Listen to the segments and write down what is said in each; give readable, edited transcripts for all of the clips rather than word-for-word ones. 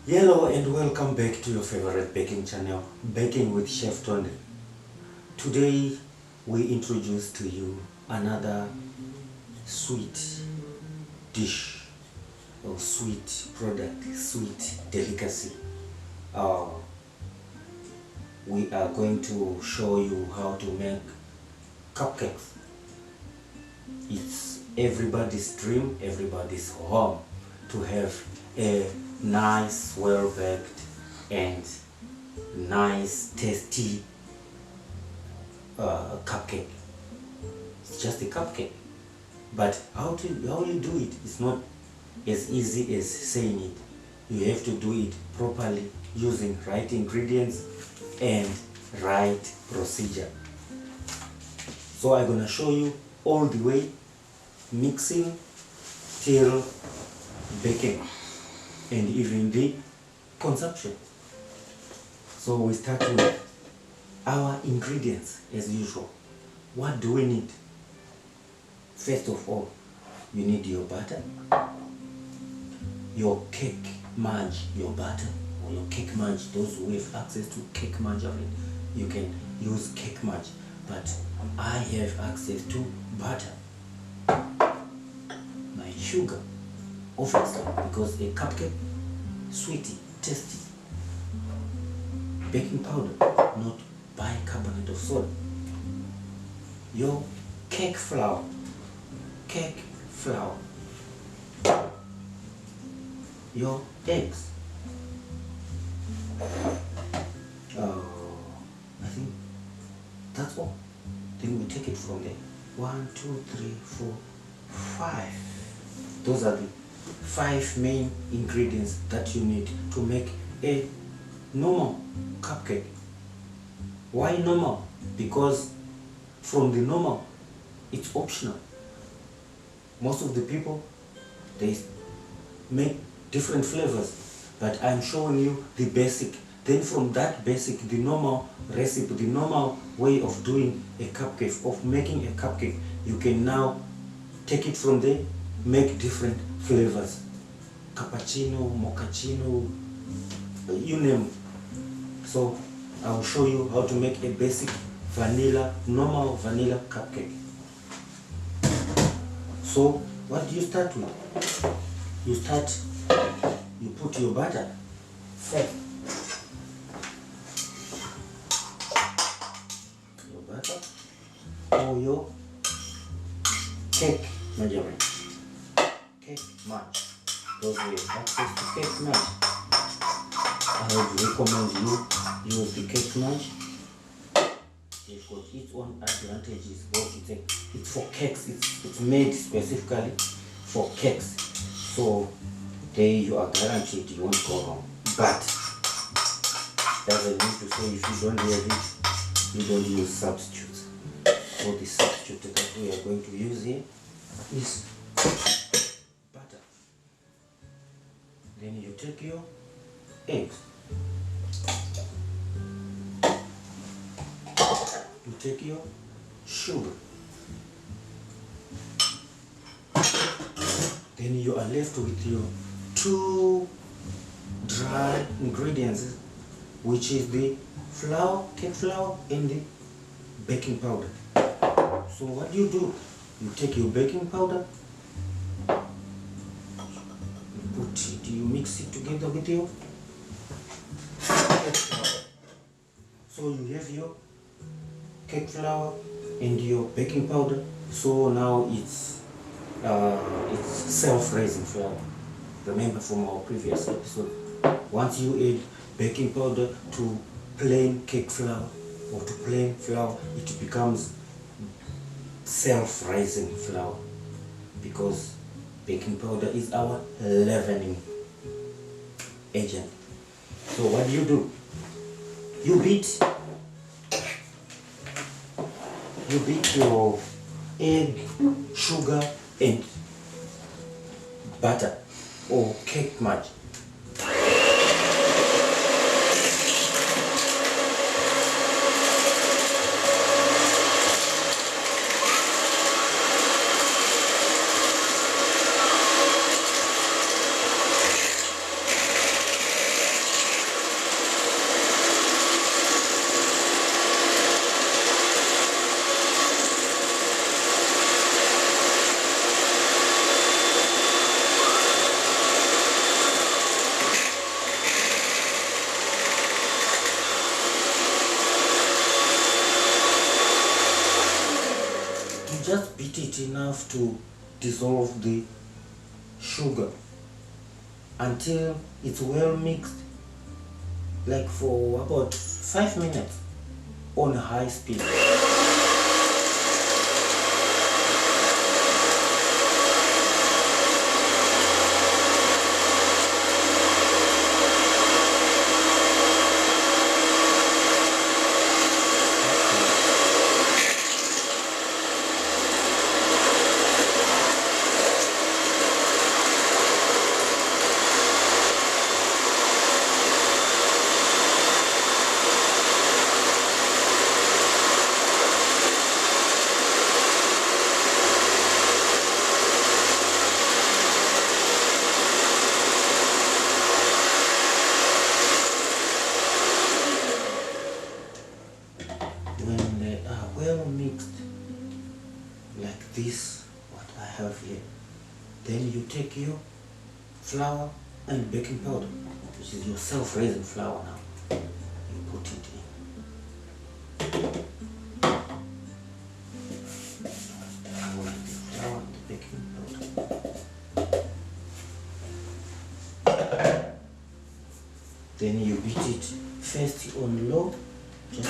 Hello and welcome back to your favorite baking channel, Baking with Chef Tonde. Today we introduce to you another sweet dish or sweet product, sweet delicacy. We are going to show you how to make cupcakes. It's everybody's dream, everybody's home to have a nice, well-baked and nice, tasty cupcake. It's just a cupcake, but how you do it is not as easy as saying it. You have to do it properly using right ingredients and right procedure. So I'm gonna show you all the way, mixing till baking and even the consumption. So we start with our ingredients as usual. What do we need? First of all, you need your butter, your cake munch, your butter or your cake munch. Those who have access to cake margarine, you can use cake munch, but I have access to butter, my sugar, obviously, because a cupcake, sweetie, tasty, baking powder, not bicarbonate of soda, your cake flour, your eggs. I think that's all. Then we take it from there. 1, 2, 3, 4, 5. Those are the 5 main ingredients that you need to make a normal cupcake. Why normal? Because from the normal, it's optional. Most of the people, they make different flavors, but I'm showing you the basic. Then from that basic, the normal recipe, the normal way of doing a cupcake, of making a cupcake, you can now take it from there, make different flavors. Cappuccino, mochaccino, you name it. So I will show you how to make a basic vanilla, normal vanilla cupcake. So what do you start with? You put your butter first. Your butter or your cake margarine, cake munch. Those who have access to cake munch, I would recommend you use the cake munch. It's got its own advantages. It's for cakes. It's made specifically for cakes. So there you are guaranteed you won't go wrong. But doesn't mean to say if you don't have it, you don't use substitutes. So the substitute that we are going to use here is butter. Then you take your eggs. You take your sugar. Then you are left with your 2 dry ingredients, which is the flour, cake flour, and the baking powder. So what do? You take your baking powder, you mix it together with your cake flour. So you have your cake flour and your baking powder. So now it's self-raising flour. Remember from our previous episode, once you add baking powder to plain cake flour or to plain flour, it becomes self-raising flour, because baking powder is our leavening agent. So what do? You beat your egg, sugar and butter or cake munch. beat it enough to dissolve the sugar until it's well mixed, like for about 5 minutes on high speed. When they are well mixed, like this, what I have here, then you take your flour and baking powder, which is your self-raising flour now. You put it in. The flour and the baking powder. Then you beat it first on low, just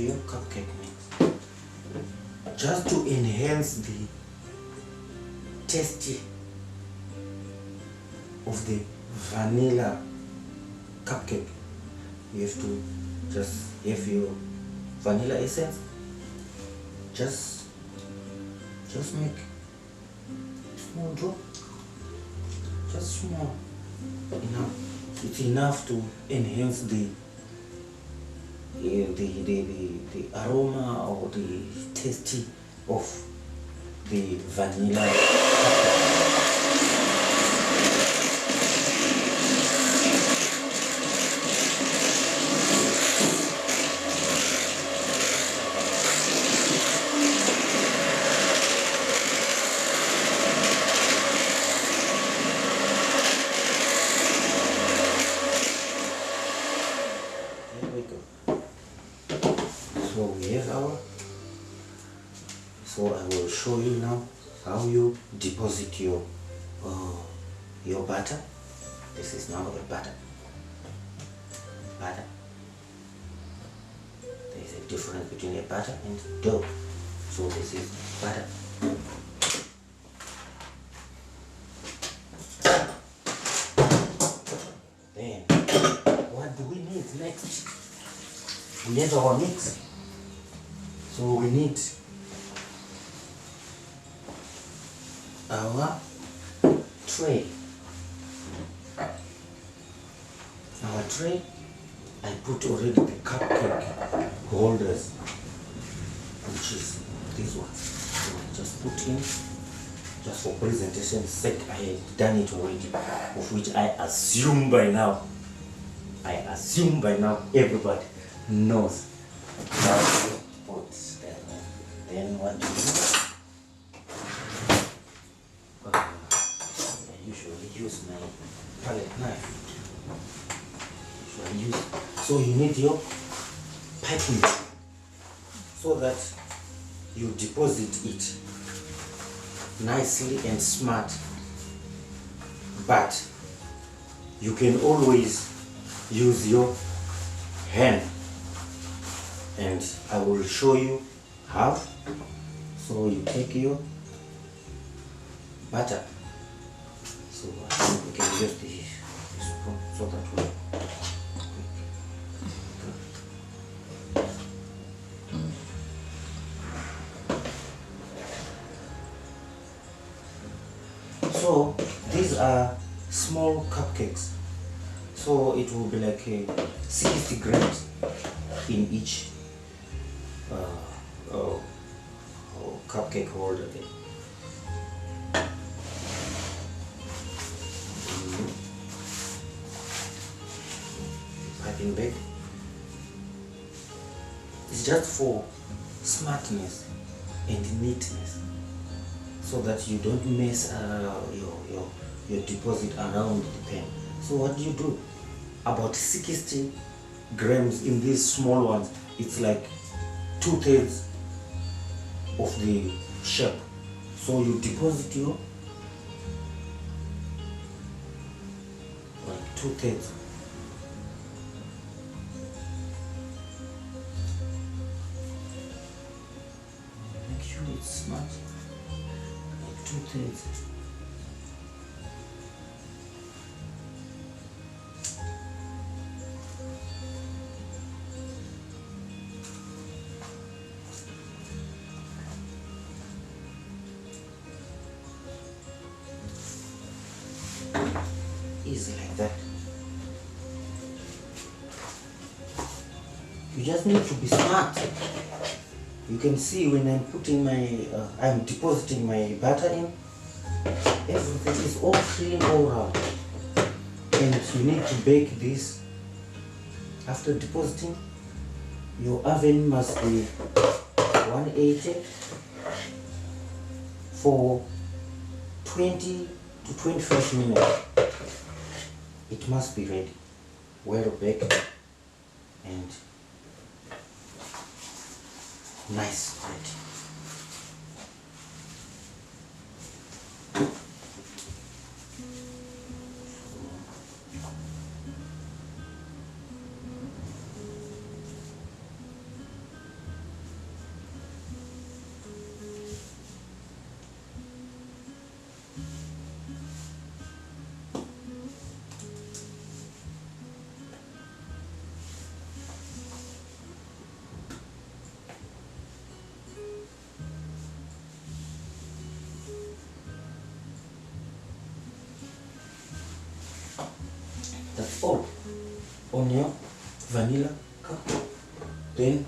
your cupcake mix, just to enhance the taste of the vanilla cupcake. You have to just have your vanilla essence, just make small drop, just small enough. It's enough to enhance the aroma or the taste of the vanilla cupcake. So we have our, so I will show you now how you deposit your butter. This is now a butter. There is a difference between a butter and dough. So this is butter. Then what do we need next? We have our mix. So we need our tray. Our tray, I put already the cupcake holders, which is this one. So I just put in, just for presentation's sake, I had done it already, of which I assume by now everybody knows how to put that on. Then what do I usually use my palette knife. So you need your piping so that you deposit it nicely and smart, but you can always use your hand, and I will show you how. So you take your butter, so I think we can use the spoon so that we So these are small cupcakes. So it will be like 60 grams in each cupcake holder there. Piping bag. It's just for smartness and neatness, so that you don't mess your deposit around the pen. So what do? About 60 grams in these small ones. It's like 2/3 of the shape. So you deposit your like 2/3. Make sure it's smart. Like 2/3. Easy like that. You just need to be smart. You can see when I'm putting my, I'm depositing my butter in, everything is all clean all around. And you need to bake this. After depositing, your oven must be 180 for 20 to 25 minutes. It must be ready, well baked and nice ready. That's all on your vanilla cupcake. Then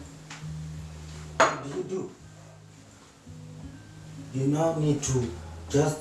what do? You now need to just